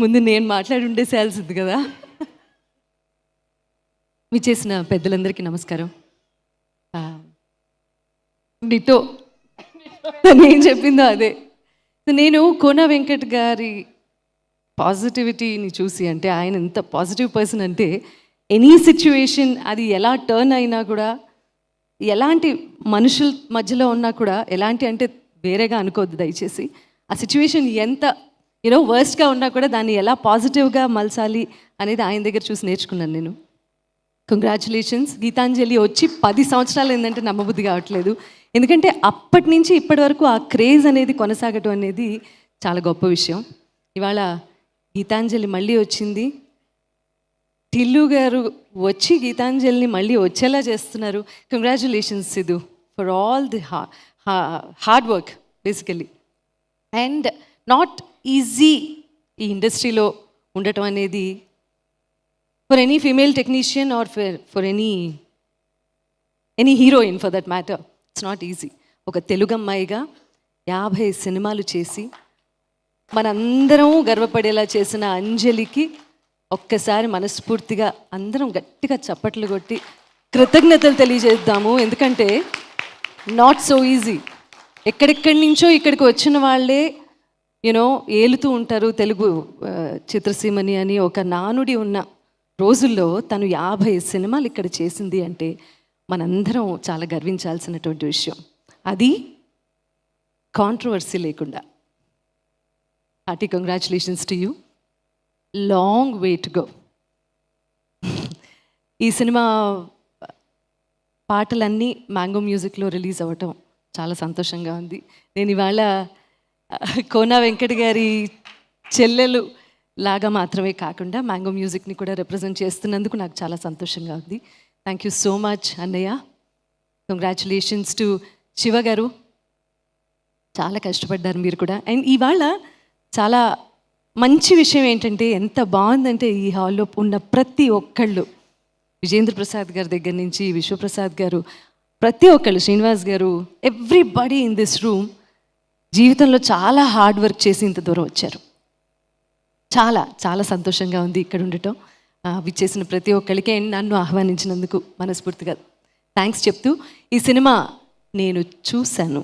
ముందు నేను మాట్లాడి ఉండేసేయాల్సింది కదా. మీ చేసిన పెద్దలందరికీ నమస్కారం. డిటో తను ఏం చెప్పిందో అదే. నేను కోన వెంకట్ గారి పాజిటివిటీని చూసి, అంటే ఆయన ఎంత పాజిటివ్ పర్సన్ అంటే ఎనీ సిచ్యువేషన్ అది ఎలా టర్న్ అయినా కూడా, ఎలాంటి మనుషుల మధ్యలో ఉన్నా కూడా, ఎలాంటి అంటే వేరేగా అనుకోవద్దు దయచేసి, ఆ సిచ్యువేషన్ ఎంత వర్స్ట్గా ఉన్నా కూడా దాన్ని ఎలా పాజిటివ్గా మలచాలి అనేది ఆయన దగ్గర చూసి నేర్చుకున్నాను నేను. కంగ్రాచులేషన్స్. గీతాంజలి వచ్చి 10 సంవత్సరాలు ఏంటంటే నమ్మబుద్ధి కావట్లేదు. ఎందుకంటే అప్పటి నుంచి ఇప్పటి వరకు ఆ క్రేజ్ అనేది కొనసాగటం అనేది చాలా గొప్ప విషయం. ఇవాళ గీతాంజలి మళ్ళీ వచ్చింది. టిల్లు గారు వచ్చి గీతాంజలిని మళ్ళీ వచ్చేలా చేస్తున్నారు. Congratulations Siddhu for all the hard work basically. And not easy ఈ ఇండస్ట్రీలో ఉండటం అనేది for any female technician are for any heroine for that matter. It's not easy. ఒక తెలుగు అమ్మాయిగా 50 సినిమాలు చేసి మనందరం గర్వపడేలా చేసిన అంజలికి ఒక్కసారి మనస్ఫూర్తిగా అందరం గట్టిగా చప్పట్లు కొట్టి కృతజ్ఞతలు తెలియజేద్దాము. ఎందుకంటే నాట్ సో ఈజీ. ఎక్కడెక్కడి నుంచో ఇక్కడికి వచ్చిన వాళ్ళే ఏలుతూ ఉంటారు తెలుగు చిత్రసీమని అని ఒక నానుడి ఉన్న రోజుల్లో తను 50 సినిమాలు ఇక్కడ చేసింది అంటే మనందరం చాలా గర్వించాల్సినటువంటి విషయం. అది కాంట్రవర్సీ లేకుండా. Hearty congratulations to you. Long way to go. ఈ సినిమా పాటలన్నీ మ్యాంగో మ్యూజిక్లో రిలీజ్ అవ్వటం చాలా సంతోషంగా ఉంది. నేను ఇవాళ కోన వెంకట్ గారి చెల్లెలు లాగా మాత్రమే కాకుండా మ్యాంగో మ్యూజిక్ని కూడా రిప్రజెంట్ చేస్తున్నందుకు నాకు చాలా సంతోషంగా ఉంది. థ్యాంక్ యూ సో మచ్ అన్నయ్య. కంగ్రాచులేషన్స్ టు శివ గారు. చాలా కష్టపడ్డారు మీరు కూడా. అండ్ ఇవాళ చాలా మంచి విషయం ఏంటంటే, ఎంత బాగుందంటే ఈ హాల్లో ఉన్న ప్రతి ఒక్కళ్ళు, విజేంద్ర ప్రసాద్ గారి దగ్గర నుంచి విశ్వప్రసాద్ గారు, ప్రతి ఒక్కళ్ళు, శ్రీనివాస్ గారు, ఎవ్రీబడి ఇన్ దిస్ రూమ్ జీవితంలో చాలా హార్డ్ వర్క్ చేసి ఇంత దూరం వచ్చారు. చాలా చాలా సంతోషంగా ఉంది ఇక్కడ ఉండటం. విచ్చేసిన ప్రతి ఒక్కరికి అండ్ నన్ను ఆహ్వానించినందుకు మనస్ఫూర్తిగా థ్యాంక్స్ చెప్తూ, ఈ సినిమా నేను చూశాను,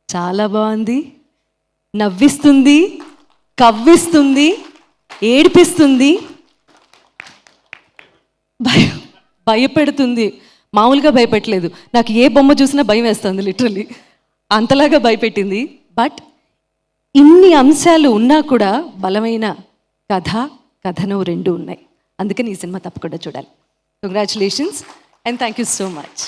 చాలా బాగుంది. నవ్విస్తుంది, కవ్విస్తుంది, ఏడిపిస్తుంది, భయపెడుతుంది. మామూలుగా భయపెట్టలేదు. నాకు ఏ బొమ్మ చూసినా భయం వేస్తుంది, లిటరలీ అంతలాగా భయపెట్టింది. బట్ ఇన్ని అంశాలు ఉన్నా కూడా బలమైన కథనం 2 ఉన్నాయి. అందుకని ఈ సినిమా తప్పకుండా చూడాలి. Congratulations and thank you so much.